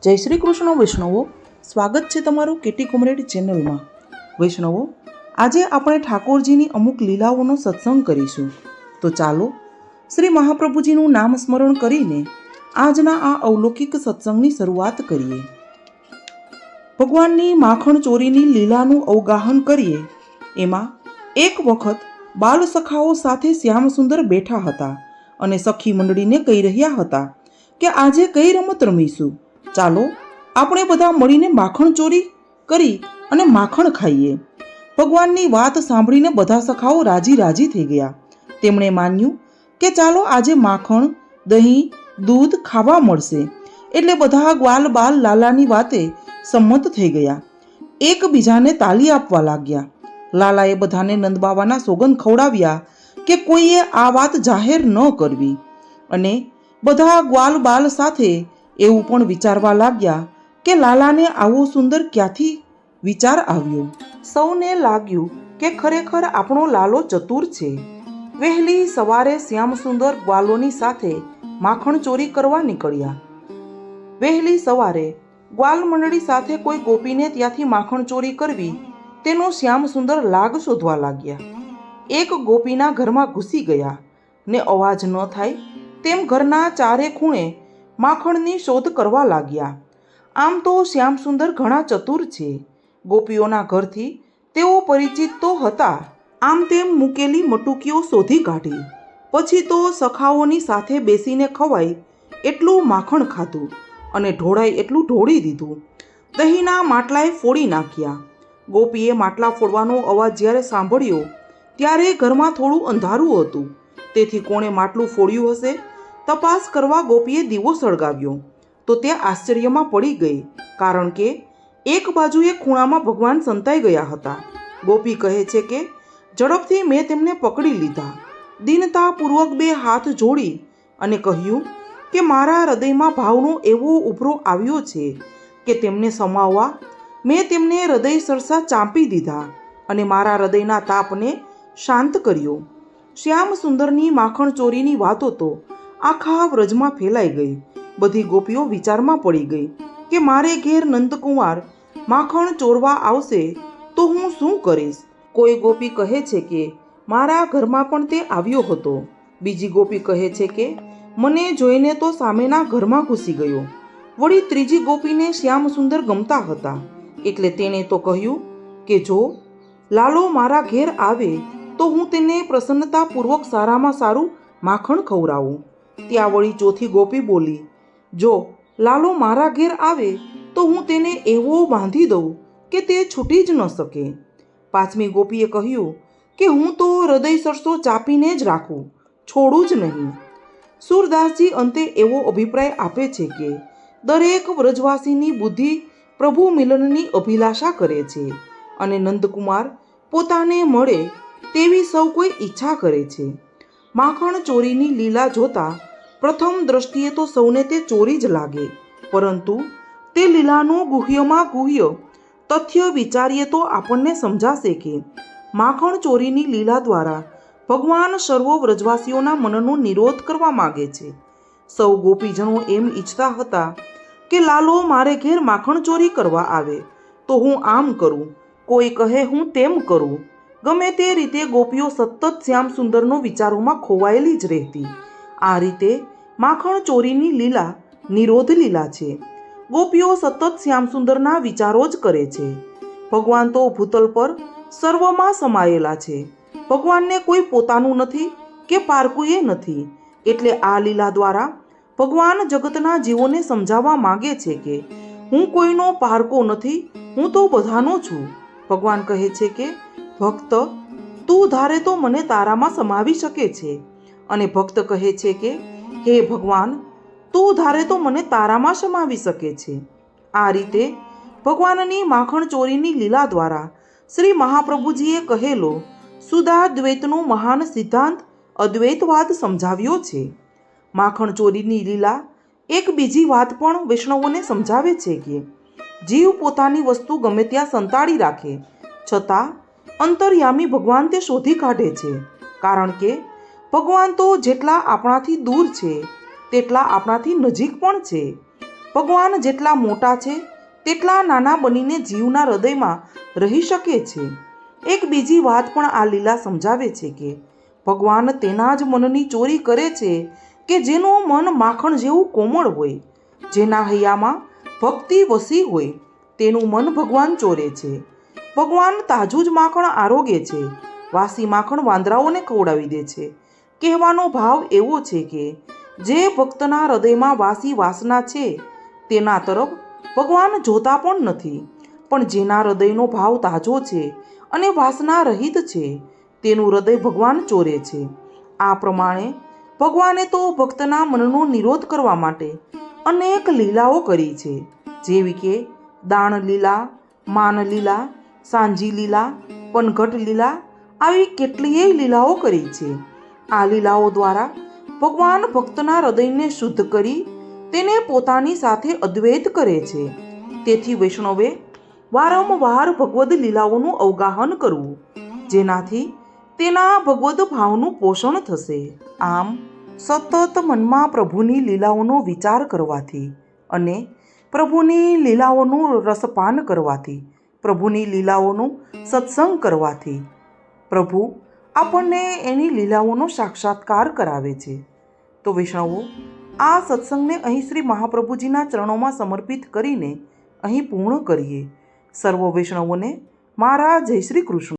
જય શ્રી કૃષ્ણ વૈષ્ણવો, સ્વાગત છે તમારું કેટી કોમરેડ ચેનલમાં। વૈષ્ણવો, આજે આપણે ઠાકોરજીની અમુક લીલાઓનો સત્સંગ કરીશું। તો ચાલો શ્રી મહાપ્રભુજીનું નામ સ્મરણ કરીને આજના આ અવલૌકિક સત્સંગની શરૂઆત કરીએ। ભગવાનની માખણ ચોરીની લીલાનું અવગાહન કરીએ। એમાં એક વખત બાલ સખાઓ સાથે શ્યામસુંદર બેઠા હતા અને સખી મંડળીને કહી રહ્યા હતા કે આજે કઈ રમત રમીશું, ચાલો આપણે બધા મળીને માખણ ચોરી કરી અને માખણ ખાઈએ। ભગવાનની વાત સાંભળીને બધા સખાઓ રાજી રાજી થઈ ગયા। તેમણે માન્યું કે ચાલો આજે માખણ, દહીં, દૂધ ખાવા મળશે, એટલે બધા ગ્વાલ બાલ લાલાની વાતે સંમત થઈ ગયા। એકબીજાને તાલી આપવા લાગ્યા। લાલાએ બધાને નંદબાવાના સોગંદ ખવડાવ્યા કે કોઈએ આ વાત જાહેર ન કરવી, અને બધા ગ્વાલ બાલ સાથે એવું પણ વિચારવા લાગ્યા કે લાલાને આવો સુંદર ક્યાંથી વિચાર આવ્યો। સૌને લાગ્યું કે ખરેખર આપણો લાલો ચતુર છે। વહેલી સવારે શ્યામસુંદર ગ્વાલોની સાથે માખણ ચોરી કરવા નીકળ્યા। વહેલી સવારે ગ્વાલ મંડળી સાથે કોઈ ગોપીને ત્યાંથી માખણ ચોરી કરવી તેનો શ્યામસુંદર લાગ શોધવા લાગ્યા। એક ગોપીના ઘરમાં ઘૂસી ગયા ને અવાજ ન થાય તેમ ઘરના ચારે ખૂણે માખણની શોધ કરવા લાગ્યા। આમ તો શ્યામસુંદર ઘણા ચતુર છે। ગોપીઓના ઘરથી તેઓ પરિચિત તો હતા। આમ તેમ મૂકેલી મટુકીઓ શોધી કાઢી। પછી તો સખાઓની સાથે બેસીને ખવાય એટલું માખણ ખાધું અને ઢોળાય એટલું ઢોળી દીધું। દહીંના માટલાએ ફોડી નાખ્યા। ગોપીએ માટલા ફોડવાનો અવાજ જ્યારે સાંભળ્યો ત્યારે ઘરમાં થોડું અંધારું હતું, તેથી કોણે માટલું ફોડ્યું હશે તપાસ કરવા ગોપીએ દીવો સળગાવ્યો તો તે આશ્ચર્યમાં પડી ગઈ, કારણ કે એક બાજુએ ખૂણામાં ભગવાન સંતાઈ ગયા હતા। ગોપી કહે છે કે ઝડપથી મેં તેમને પકડી લીધા, દીનતાપૂર્વક બે હાથ જોડી અને કહ્યું કે મારા હૃદયમાં ભાવનો એવો ઉભરો આવ્યો છે કે તેમને સમાવવા મેં તેમને હૃદય સરસા ચાંપી દીધા અને મારા હૃદયના તાપને શાંત કર્યો। શ્યામ સુંદરની માખણ ચોરીની વાતો તો આખા વ્રજમાં ફેલાઈ ગઈ। બધી ગોપીઓ વિચારમાં પડી ગઈ કે મારે ઘેર નંદકુમાર માખણ ચોરવા આવશે તો હું શું કરીશ। કોઈ ગોપી કહે છે કે મારા ઘરમાં પણ તે આવ્યો હતો। બીજી ગોપી કહે છે કે મને જોઈને તો સામેના ઘરમાં ઘૂસી ગયો। વળી ત્રીજી ગોપીને શ્યામસુંદર ગમતા હતા, એટલે તેણે તો કહ્યું કે જો લાલો મારા ઘેર આવે તો હું તેને પ્રસન્નતાપૂર્વક સારામાં સારું માખણ ખવડાવું। ત્યાં વળી ચોથી ગોપી બોલી, જો લાલો મારા ઘેર આવે તો હું તેને એવો બાંધી દઉં કે તે છૂટી જ ન શકે। પાંચમી ગોપીએ કહ્યું કે હું તો હૃદય સરસો ચાપીને જ રાખું, છોડું જ નહીં। સૂરદાસજી અંતે એવો અભિપ્રાય આપે છે કે દરેક વ્રજવાસીની બુદ્ધિ પ્રભુ મિલનની અભિલાષા કરે છે અને નંદકુમાર પોતાને મળે તેવી સૌ કોઈ ઈચ્છા કરે છે। માખણ ચોરીની લીલા જોતા પ્રથમ દ્રષ્ટિએ તો સૌને તે ચોરી જ લાગે, પરંતુ તે લીલાનું ગુહ્યમાં ગુહ્ય તથ્ય વિચારીએ તો આપણને સમજાશે કે માખણ ચોરીની લીલા દ્વારા ભગવાન સર્વ વ્રજવાસીઓના મનનો નિરોધ કરવા માગે છે। સૌ ગોપીજનો એમ ઈચ્છતા હતા કે લાલો મારે ઘેર માખણ ચોરી કરવા આવે તો હું આમ કરું, કોઈ કહે હું તેમ કરું। ગમે તે રીતે ગોપીઓ સતત શ્યામસુંદરનો વિચારોમાં ખોવાયેલી જ રહેતી। આ રીતે માખણ ચોરીની લીલા નિરોધ લીલા છે। ગોપીઓ સતત શ્યામસુંદરના વિચારો જ કરે છે। ભગવાન તો ભૂતલ પર સર્વમાં સમાયેલા છે। ભગવાનને કોઈ પોતાનું નથી કે પારકુએ નથી, એટલે આ લીલા દ્વારા ભગવાન જગતના જીવોને સમજાવવા માગે છે કે હું કોઈનો પારકો નથી, હું તો બધાનો છું। ભગવાન કહે છે કે ભક્ત તું ધારે તો મને તારામાં સમાવી શકે છે, અને ભક્ત કહે છે કે હે ભગવાન તું ધારે તો મને તારામાં સમાવી શકે છે। આ રીતે ભગવાનની માખણ ચોરીની લીલા દ્વારા શ્રી મહાપ્રભુજીએ કહેલો શુદ્ધાદ્વૈતનો મહાન સિદ્ધાંત અદ્વૈતવાદ સમજાવ્યો છે। માખણ ચોરીની લીલા એક બીજી વાત પણ વૈષ્ણવોને સમજાવે છે કે જીવ પોતાની વસ્તુ ગમે ત્યાં સંતાડી રાખે છતાં અંતર્યામી ભગવાન તે શોધી કાઢે છે, કારણ કે ભગવાન તો જેટલા આપણાથી દૂર છે તેટલા આપણાથી નજીક પણ છે। ભગવાન જેટલા મોટા છે તેટલા નાના બનીને જીવના હૃદયમાં રહી શકે છે. એક બીજી વાત પણ આ લીલા સમજાવે છે કે ભગવાન તેના જ મનની ચોરી કરે છે કે જેનું મન માખણ જેવું કોમળ હોય, જેના હૈયામાં ભક્તિ વસી હોય, તેનું મન ભગવાન ચોરે છે. ભગવાન તાજું જ માખણ આરોગે છે, વાસી માખણ વાંદરાઓને ખવડાવી દે છે. કહેવાનો ભાવ એવો છે કે જે ભક્તના હૃદયમાં વાસી વાસના છે તેના તરફ ભગવાન જોતા પણ નથી, પણ જેના હૃદયનો ભાવ તાજો છે અને વાસના રહિત છે તેનું હૃદય ભગવાન ચોરે છે. આ પ્રમાણે ભગવાને તો ભક્તના મનનો નિરોધ કરવા માટે અનેક લીલાઓ કરી છે, જેવી કે દાણ લીલા, માન લીલા, સાંજી લીલા, પનઘટ લીલા, આવી કેટલીય લીલાઓ કરી છે. આ લીલાઓ દ્વારા ભગવાન ભક્તના હૃદયને શુદ્ધ કરી તેને પોતાની સાથે અદ્વૈત કરે છે. તેથી વૈષ્ણવે વારંવાર ભગવદ્ લીલાઓનું અવગાહન કરવું, જેનાથી તેના ભગવદ્ ભાવનું પોષણ થશે. આમ સતત મનમાં પ્રભુની લીલાઓનો વિચાર કરવાથી અને પ્રભુની લીલાઓનું રસપાન કરવાથી, પ્રભુની લીલાઓનો સત્સંગ કરવાથી પ્રભુ આપણને એની લીલાઓનો સાક્ષાત્કાર કરાવે છે. તો વૈષ્ણવો, આ સત્સંગને અહીં શ્રી મહાપ્રભુજીના ચરણોમાં સમર્પિત કરીને અહીં પૂર્ણ કરીએ. સર્વ વૈષ્ણવોને મારા જય શ્રી કૃષ્ણ.